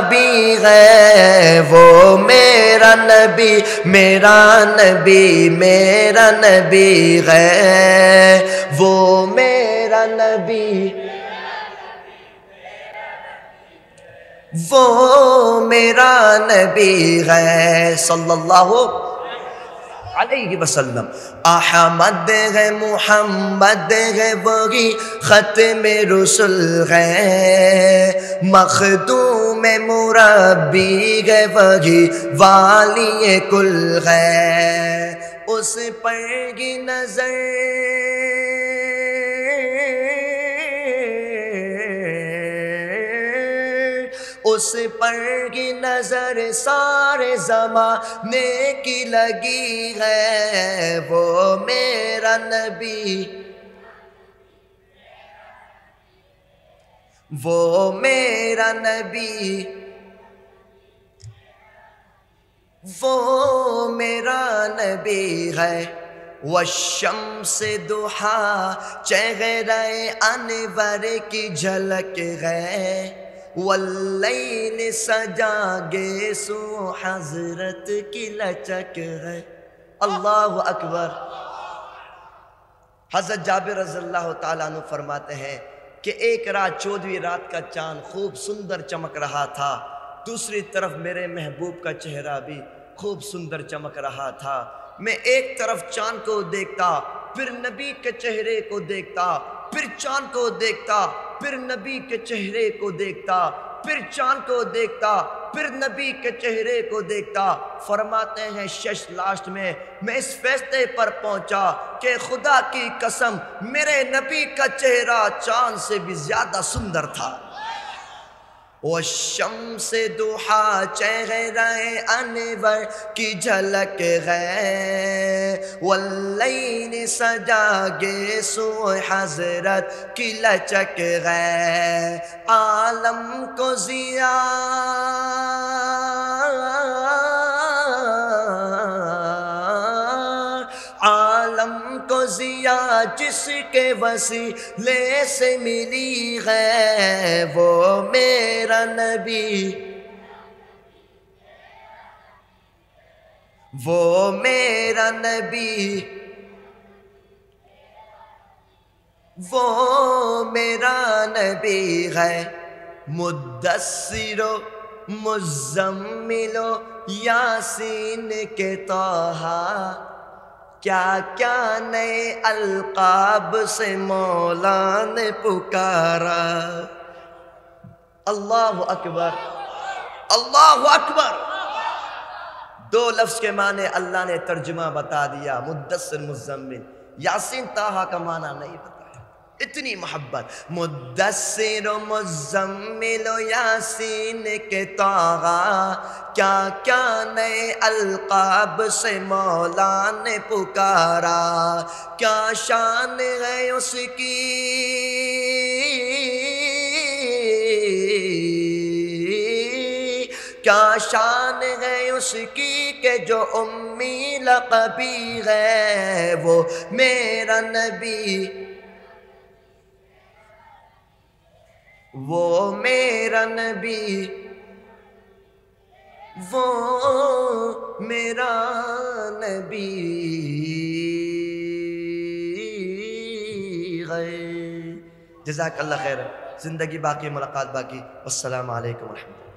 نبی ہے، وہ میرا نبی، میرا نبی، میرا نبی ہے، وہ میرا نبی، وہ میرا نبی ہے صلی اللہ علیہ وسلم۔ احمد ہے، محمد ہے، وہی ختم رسل ہے، مخدوم مربی ہے، وہی والی کل ہے، اس پر کی نظر اس پر کی نظر سارے زمانے کی لگی ہے، وہ میرا نبی، وہ میرا نبی، وہ میرا نبی ہے، والشمس ضحیٰ چہرہ انور کی جھلک ہے، واللیل سجا گیسو حضرت کی لچک ہے۔ اللہ اکبر۔ حضرت جابر رضی اللہ تعالیٰ عنہ فرماتے ہیں کہ ایک رات 14ویں رات کا چاند خوب سندر چمک رہا تھا، دوسری طرف میرے محبوب کا چہرہ بھی خوب سندر چمک رہا تھا۔ میں ایک طرف چاند کو دیکھتا، پھر نبی کے چہرے کو دیکھتا، پھر چاند کو دیکھتا، پھر نبی کے چہرے کو دیکھتا، پھر چاند کو دیکھتا، پھر نبی کے چہرے کو دیکھتا۔ فرماتے ہیں شش لاسٹ میں اس فیصلے پر پہنچا کہ خدا کی قسم میرے نبی کا چہرہ چاند سے بھی زیادہ سندر تھا۔ والشمس ضحیٰ چہرہ انور کی جھلک ہے، واللیل سجا گیسو حضرت کی لچک ہے، عالم کو ضیاء عالم کو ضیاء جس کے وسیلے سے ملی ہے، وہ میرا نبی، وہ میرا نبی، وہ میرا نبی ہے، مدثر و مزمل و یاسین کے طٰہٰ، کیا کیا نئے القاب سے مولا نے پکارا۔ اللہ اکبر، اللہ اکبر۔ دو لفظ کے معنی اللہ نے ترجمہ بتا دیا، مدثر مزمل، یاسین طٰہٰ کا معنی نہیں بتایا، اتنی محبت۔ مدثر و مزمل و یاسین کے طٰہٰ، کیا کیا نئے القاب سے مولا نے پکارا، کیا شان ہے اس کی، کیا شان ہے اس کی کہ جو امی لقبی ہے، وہ میرا نبی، وہ میرا نبی، وہ میرا نبی ہے۔ جزاک اللہ خیر، زندگی باقی، ملاقات باقی۔ السلام علیکم ورحمۃ اللہ۔